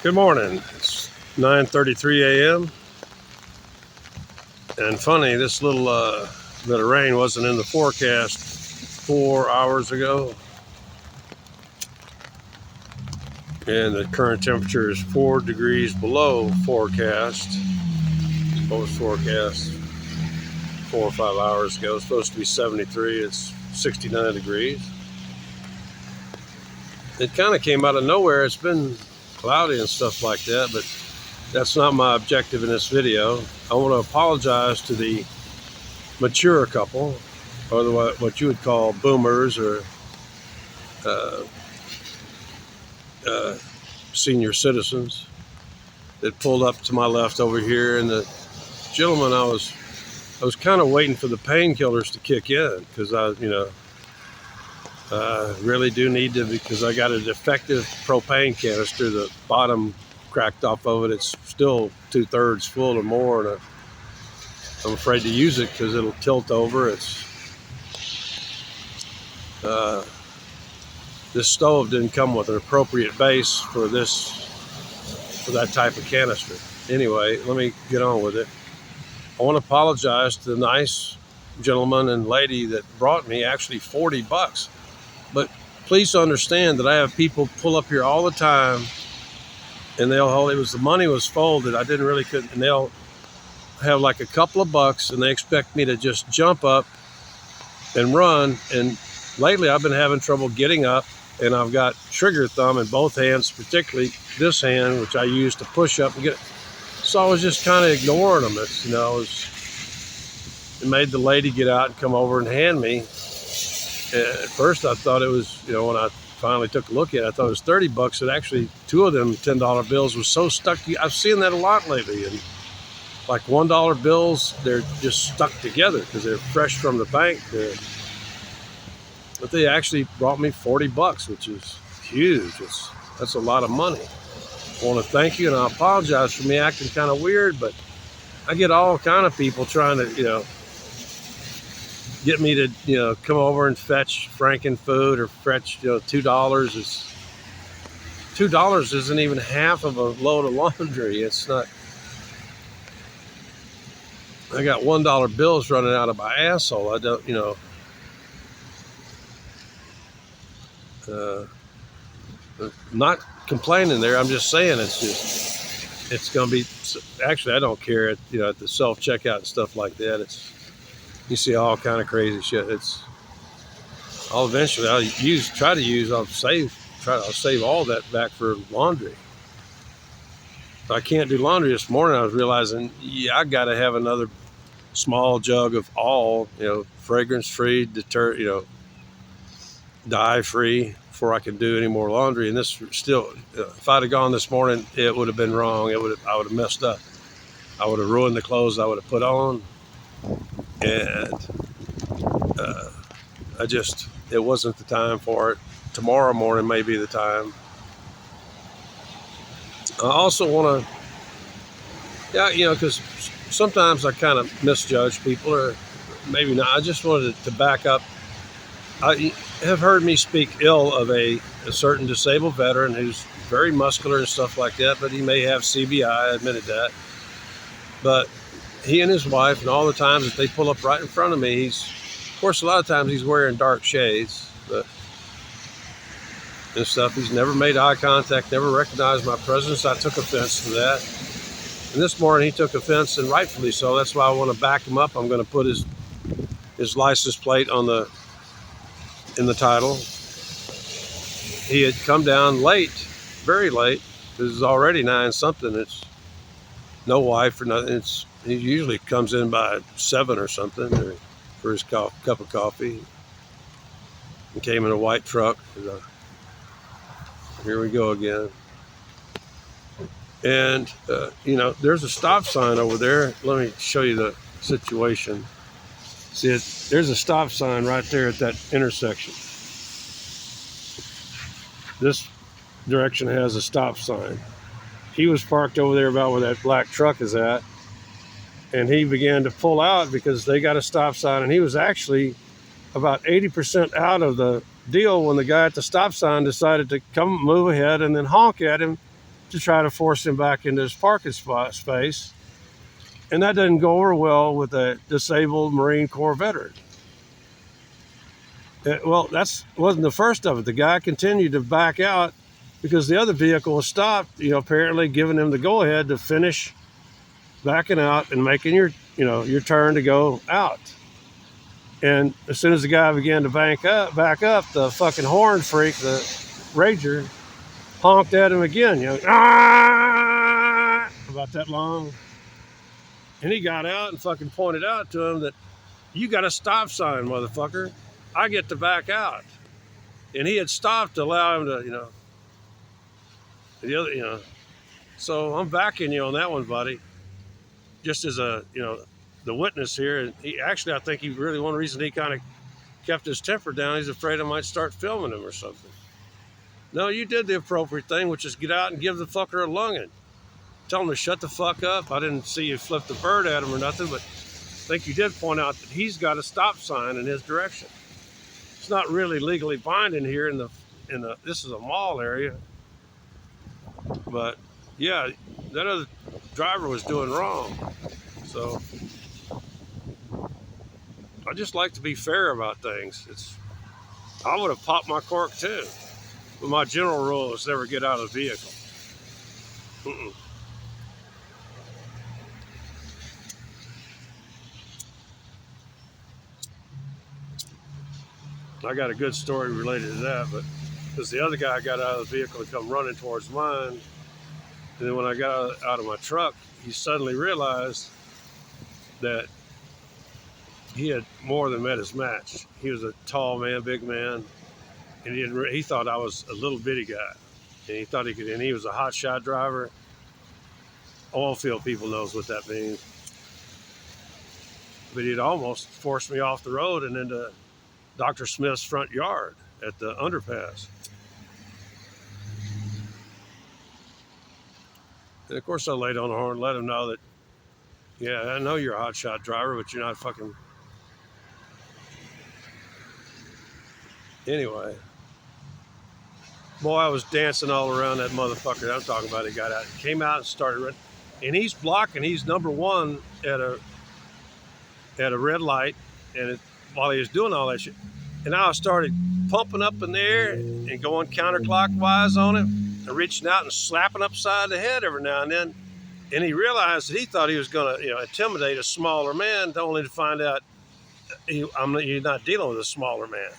Good morning. It's 9:33 a.m. And funny, this little bit of rain wasn't in the forecast 4 hours ago. And the current temperature is 4 degrees below forecast. What was forecast 4 or 5 hours ago? It's supposed to be 73. It's 69 degrees. It kind of came out of nowhere. It's been cloudy and stuff like that, but that's not my objective in this video. I want to apologize to the mature couple, or what you would call boomers, or senior citizens that pulled up to my left over here. And the gentleman, I was kind of waiting for the painkillers to kick in, because I really do need to, because I got a defective propane canister. The bottom cracked off of it. It's still 2/3 full or more, and I'm afraid to use it because it'll tilt over. This stove didn't come with an appropriate base for that type of canister. Anyway, let me get on with it. I want to apologize to the nice gentleman and lady that brought me actually $40. But please understand that I have people pull up here all the time, and they'll hold, the money was folded. I didn't really couldn't, and they'll have like a couple of bucks, and they expect me to just jump up and run. And lately I've been having trouble getting up, and I've got trigger thumb in both hands, particularly this hand, which I use to push up and get it. So I was just kind of ignoring them. It made the lady get out and come over and hand me. At first I thought it was, when I finally took a look at it, I thought it was $30. And actually, two of them $10 bills was so stuck. I've seen that a lot lately. And like $1 bills, they're just stuck together because they're fresh from the bank. But they actually brought me $40, which is huge. That's a lot of money. I want to thank you, and I apologize for me acting kind of weird, but I get all kind of people trying to, get me to, come over and fetch Franken food, or fetch, $2. $2 isn't even half of a load of laundry. It's not. I got $1 bills running out of my asshole. I don't, not complaining there. I'm just saying it's going to be, actually, I don't care at the self-checkout and stuff like that. You see all kind of crazy shit. I'll save all that back for laundry. If I can't do laundry this morning, I was realizing, I got to have another small jug of all, fragrance-free, dye-free, before I can do any more laundry. And this still, if I'd have gone this morning, it would have been wrong. I would have messed up. I would have ruined the clothes I would have put on. And it wasn't the time for it. Tomorrow morning may be the time. I also want to, because sometimes I kind of misjudge people, or maybe not. I just wanted to back up. I have heard me speak ill of a certain disabled veteran who's very muscular and stuff like that, but he may have CBI. I admitted that. But he and his wife, and all the times that they pull up right in front of me, of course, a lot of times he's wearing dark shades, and stuff. He's never made eye contact, never recognized my presence. I took offense to that. And this morning he took offense, and rightfully so. That's why I want to back him up. I'm going to put his license plate in the title. He had come down late, very late. This is already 9-something. It's no wife or nothing. He usually comes in by 7 or something, or for his cup of coffee. He came in a white truck. Here we go again. And, there's a stop sign over there. Let me show you the situation. See, there's a stop sign right there at that intersection. This direction has a stop sign. He was parked over there about where that black truck is at, and he began to pull out because they got a stop sign, and he was actually about 80% out of the deal when the guy at the stop sign decided to come move ahead and then honk at him to try to force him back into his parking spot space. And that doesn't go over well with a disabled Marine Corps veteran. Well, that wasn't the first of it. The guy continued to back out because the other vehicle was stopped, apparently giving him the go-ahead to finish backing out and making your turn to go out. And as soon as the guy began to back up, the fucking horn freak, the Rager, honked at him again, about that long. And he got out and fucking pointed out to him that you got a stop sign, motherfucker. I get to back out. And he had stopped to allow him to, the other, So I'm backing you on that one, buddy. Just as a, the witness here. And he actually, I think he really, one reason he kind of kept his temper down, he's afraid I might start filming him or something. No, you did the appropriate thing, which is get out and give the fucker a lunging. Tell him to shut the fuck up. I didn't see you flip the bird at him or nothing, but I think you did point out that he's got a stop sign in his direction. It's not really legally binding here in the this is a mall area. But yeah, that other driver was doing wrong. So I just like to be fair about things. I would have popped my cork too. But my general rule is never get out of the vehicle. I got a good story related to that, but because the other guy got out of the vehicle and come running towards mine, and then when I got out of my truck, he suddenly realized that he had more than met his match. He was a tall man, big man, and he thought I was a little bitty guy, and he thought he could. And he was a hot shot driver. Oil field people knows what that means. But he'd almost forced me off the road and into Dr. Smith's front yard at the underpass. And of course I laid on the horn and let him know that, yeah, I know you're a hotshot driver, but you're not fucking... Anyway. Boy, I was dancing all around that motherfucker that I'm talking about. He got out, came out and started running. And he's blocking, he's number one at a red light, and while he was doing all that shit. And I started pumping up in the air and going counterclockwise on him and reaching out and slapping upside the head every now and then. And he realized that he thought he was going to, intimidate a smaller man, only to find out you're not dealing with a smaller man.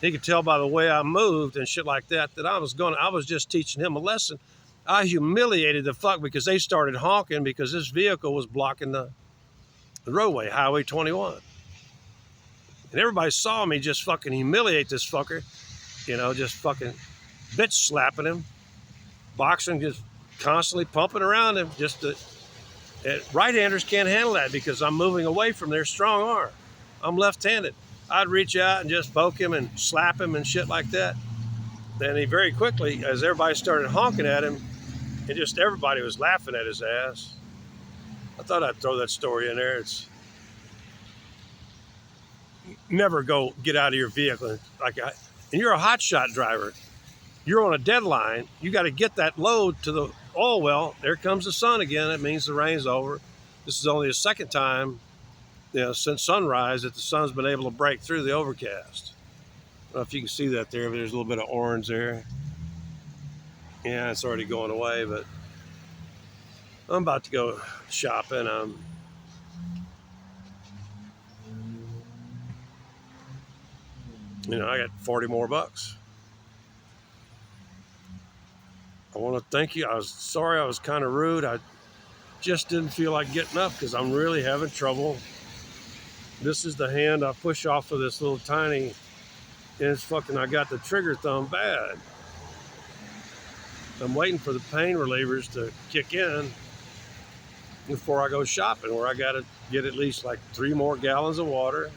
He could tell by the way I moved and shit like that I was just teaching him a lesson. I humiliated the fuck because they started honking because this vehicle was blocking the roadway, Highway 21. And everybody saw me just fucking humiliate this fucker, just fucking bitch slapping him, boxing, just constantly pumping around him. Right-handers can't handle that because I'm moving away from their strong arm. I'm left-handed. I'd reach out and just poke him and slap him and shit like that. Then he very quickly, as everybody started honking at him, and just everybody was laughing at his ass. I thought I'd throw that story in there. It's never get out of your vehicle and you're a hot shot driver. You're on a deadline. You got to get that load to the oil well. There comes the sun again. It means the rain's over. This is only the second time, since sunrise that the sun's been able to break through the overcast. I don't know if you can see that there, but there's a little bit of orange there. Yeah, it's already going away, but I'm about to go shopping. I got 40 more bucks. I want to thank you. I was sorry I was kind of rude. I just didn't feel like getting up because I'm really having trouble. This is the hand I push off of this little tiny, and it's fucking, I got the trigger thumb bad. I'm waiting for the pain relievers to kick in before I go shopping, where I got to get at least like 3 more gallons of water.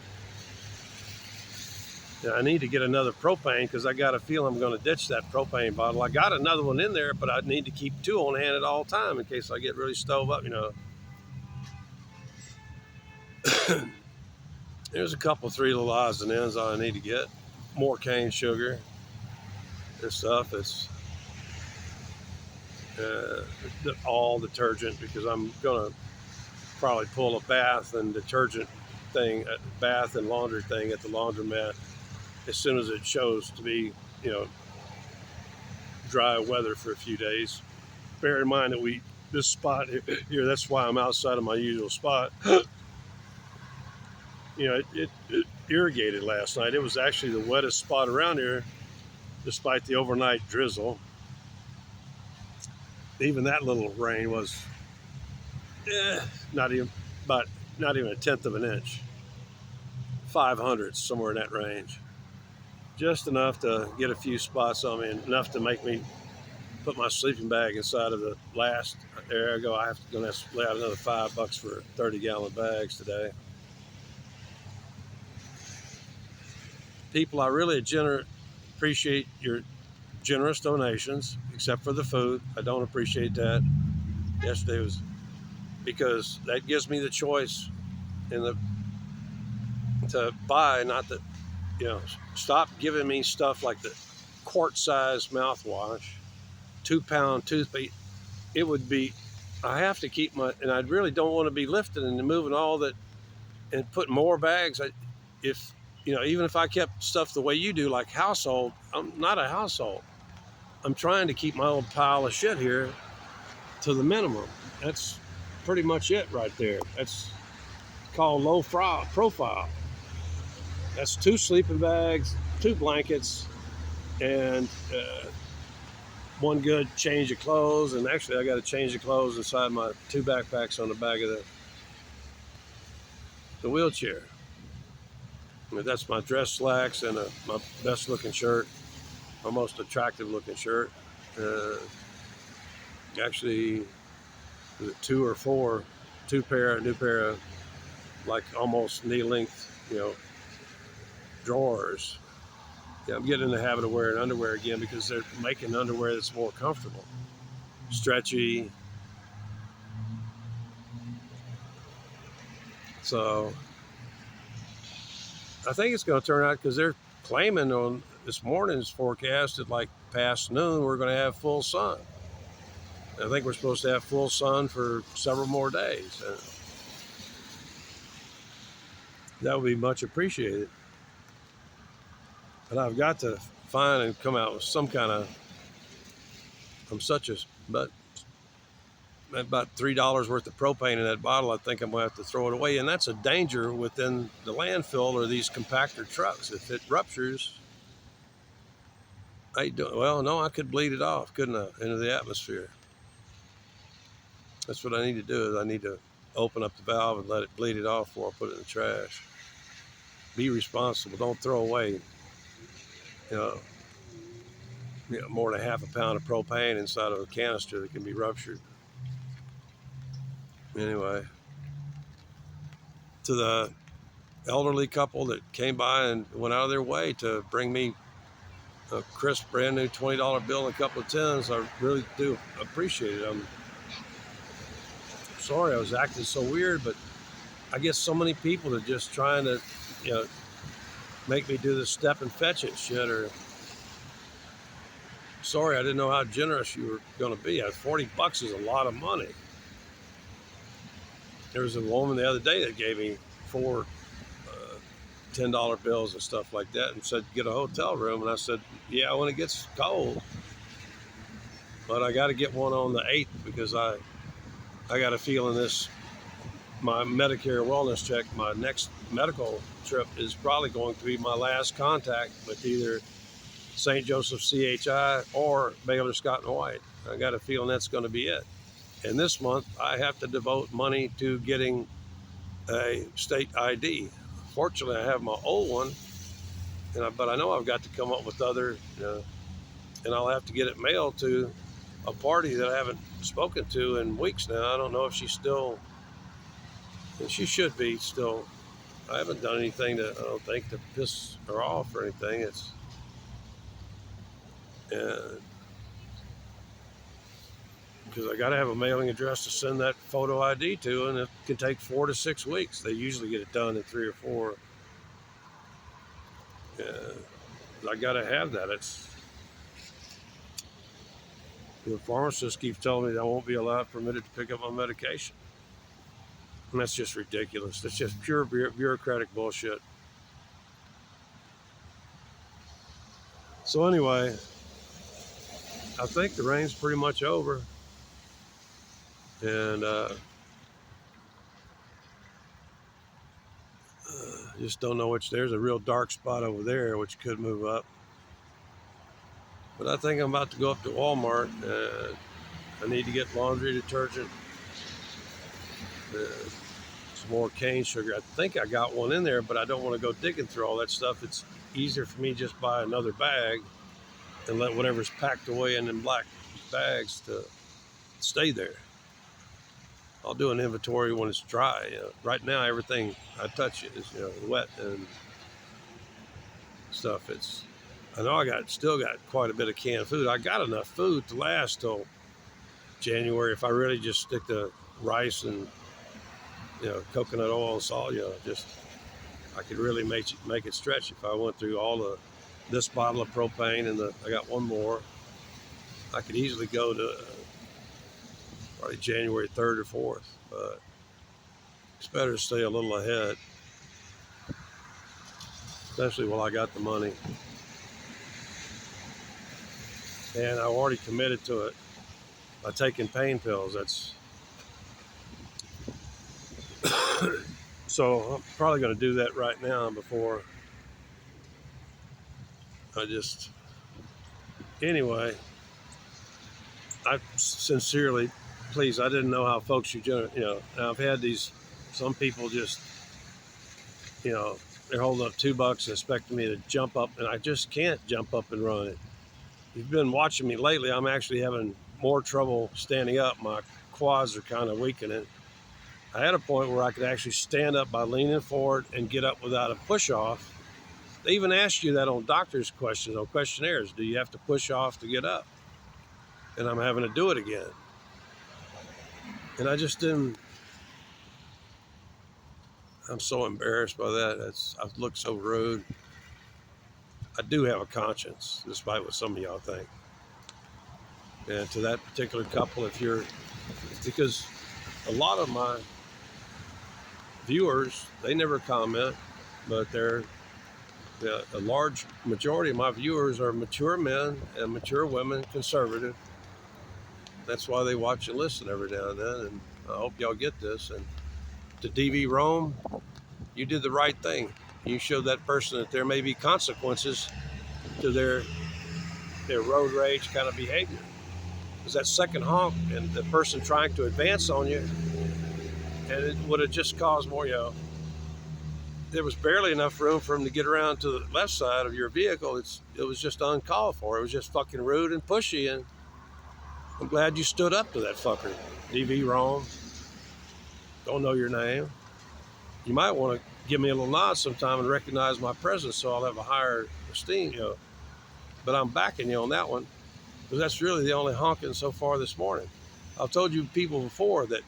And I need to get another propane because I got a feel I'm going to ditch that propane bottle. I got another one in there, but I need to keep 2 on hand at all time in case I get really stove up, There's a couple 3 little odds and ends I need to get. More cane sugar and stuff. all detergent, because I'm gonna probably pull a bath and detergent thing, a bath and laundry thing at the laundromat as soon as it shows to be, you know, dry weather for a few days. Bear in mind that this spot here, that's why I'm outside of my usual spot. You know, it irrigated last night. It was actually the wettest spot around here, despite the overnight drizzle. Even that little rain was not even, but not even a tenth of an inch. 500, somewhere in that range. Just enough to get a few spots on me, and enough to make me put my sleeping bag inside of the last. There I go. I have to lay out another $5 for 30-gallon bags today. People, I really appreciate your generous donations, except for the food. I don't appreciate that. Yesterday was, because that gives me the choice to buy, not that, you know, stop giving me stuff like the quart-sized mouthwash, 2-pound toothpaste. It would be, I have to keep and I really don't want to be lifting and moving all that and putting more bags. If, you know, even if I kept stuff the way you do, like household, I'm not a household. I'm trying to keep my own pile of shit here to the minimum. That's pretty much it right there. That's called low profile. That's 2 sleeping bags, 2 blankets, and 1 good change of clothes. And actually, I got to change the clothes inside my 2 backpacks on the back of the wheelchair. I mean, that's my dress slacks and my best looking shirt, my most attractive looking shirt. Actually, was it 2 or 4, new pair of like almost knee length, you know, drawers. Yeah, I'm getting in the habit of wearing underwear again because they're making underwear that's more comfortable, stretchy. So I think it's going to turn out, because they're claiming on this morning's forecast at like past noon we're going to have full sun. I think we're supposed to have full sun for several more days. That would be much appreciated. But I've got to find and come out with some kind of, but about $3 worth of propane in that bottle. I think I'm going to have to throw it away. And that's a danger within the landfill or these compactor trucks. If it ruptures, I could bleed it off, couldn't I, into the atmosphere. That's what I need to do. Is I need to open up the valve and let it bleed it off before I put it in the trash. Be responsible. Don't throw away, you know, more than half a pound of propane inside of a canister that can be ruptured. Anyway, to the elderly couple that came by and went out of their way to bring me a crisp, brand new $20 bill and a couple of tins, I really do appreciate it. I'm sorry I was acting so weird, but I guess so many people are just trying to, you know, make me do this step and fetch it shit. Or sorry, I didn't know how generous you were going to be. $40 is a lot of money. There was a woman the other day that gave me 4 $10 bills and stuff like that and said, get a hotel room. And I said, yeah, when it gets cold. But I got to get one on the 8th, because I got a feeling my Medicare wellness check, my next medical trip is probably going to be my last contact with either St. Joseph CHI or Baylor Scott and White. I got a feeling that's going to be it. And this month I have to devote money to getting a state ID. Fortunately, I have my old one, but I know I've got to come up with other, and I'll have to get it mailed to a party that I haven't spoken to in weeks now. I don't know if she's still, and she should be still. I haven't done anything I don't think, to piss her off or anything. Because I got to have a mailing address to send that photo ID to, and it can take 4 to 6 weeks. They usually get it done in 3 or 4. I got to have that. The pharmacist keeps telling me I won't be permitted to pick up my medication. And that's just ridiculous. That's just pure bureaucratic bullshit. So anyway, I think the rain's pretty much over. And just don't know which. There's a real dark spot over there, which could move up. But I think I'm about to go up to Walmart. I need to get laundry detergent, some more cane sugar. I think I got one in there, but I don't want to go digging through all that stuff. It's easier for me to just buy another bag and let whatever's packed away in them black bags to stay there. I'll do an inventory when it's dry. Right now, everything I touch is wet and stuff. I know I still got quite a bit of canned food. I got enough food to last till January if I really just stick to rice and coconut oil and salt. I could really make it stretch if I went through all this bottle of propane and I got one more. I could easily go to probably January 3rd or 4th, but it's better to stay a little ahead, especially while I got the money. And I already committed to it by taking pain pills. So I'm probably going to do that right now before anyway, I sincerely, please, I didn't know how folks are doing, now I've had some people just, they're holding up $2 and expecting me to jump up, and I just can't jump up and run it. You've been watching me lately, I'm actually having more trouble standing up. My quads are kind of weakening. I had a point where I could actually stand up by leaning forward and get up without a push off. They even ask you that on doctor's questions, on questionnaires. Do you have to push off to get up? And I'm having to do it again. And I just didn't. I'm so embarrassed by that. I look so rude. I do have a conscience, despite what some of y'all think. And to that particular couple, because a lot of my viewers, they never comment, but a large majority of my viewers are mature men and mature women, conservative. That's why they watch and listen every now and then, and I hope y'all get this. And to DVROAM, you did the right thing. You showed that person that there may be consequences to their road rage kind of behavior. Because that second honk and the person trying to advance on you, and it would have just caused more, there was barely enough room for him to get around to the left side of your vehicle. It was just uncalled for. It was just fucking rude and pushy, and I'm glad you stood up to that fucker. DVROAM, don't know your name. You might want to give me a little nod sometime and recognize my presence so I'll have a higher esteem, But I'm backing you on that one, because that's really the only honking so far this morning. I've told you people before that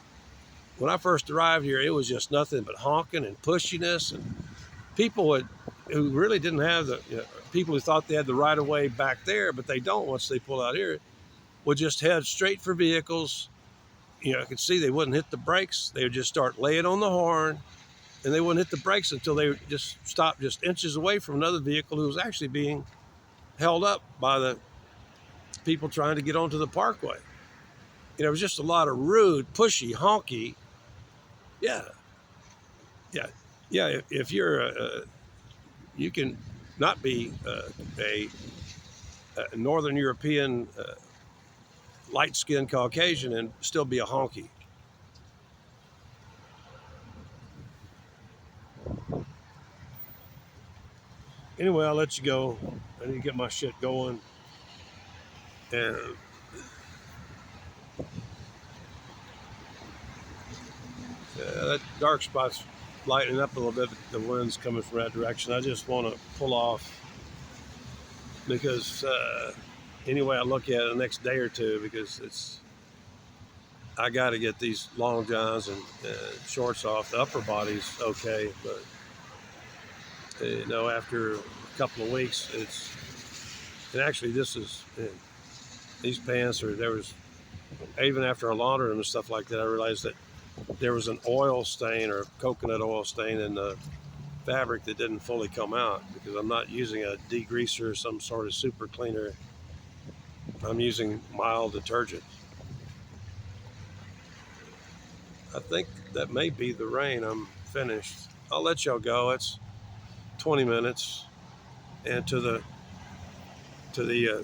when I first arrived here, it was just nothing but honking and pushiness, and people who really didn't have people who thought they had the right of way back there, but they don't once they pull out here, would just head straight for vehicles. I could see they wouldn't hit the brakes. They would just start laying on the horn, and they wouldn't hit the brakes until they just stopped just inches away from another vehicle who was actually being held up by the people trying to get onto the parkway. It was just a lot of rude, pushy, honky. Yeah. If you're you can not be a Northern European light-skinned Caucasian and still be a honky. Anyway, I'll let you go. I need to get my shit going. And that dark spot's lightening up a little bit. The wind's coming from that direction. I just want to pull off because anyway, I look at it the next day or two, because I got to get these long johns and shorts off. The upper body's okay, but after a couple of weeks, and actually this is These pants are, there was, even after I laundered them and stuff like that, I realized that there was an oil stain or coconut oil stain in the fabric that didn't fully come out because I'm not using a degreaser or some sort of super cleaner. I'm using mild detergent. I think that may be the rain. I'm finished. I'll let y'all go. It's 20 minutes. And to the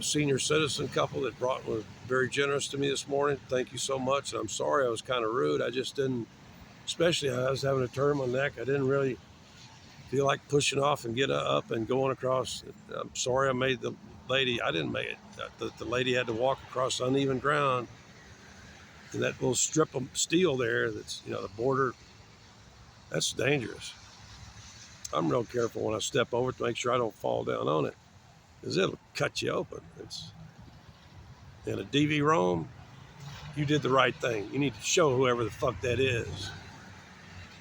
senior citizen couple that was very generous to me this morning, thank you so much. And I'm sorry I was kind of rude. I just didn't, especially I was having a turn on my neck. I didn't really feel like pushing off and get up and going across. I'm sorry I made the lady, I didn't make it. The lady had to walk across uneven ground. And that little strip of steel there, that's, you know, the border, that's dangerous. I'm real careful when I step over it to make sure I don't fall down on it, because it'll cut you open. It's in a DVROAM, you did the right thing. You need to show whoever the fuck that is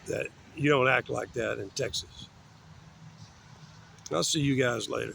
that you don't act like that in Texas. I'll see you guys later.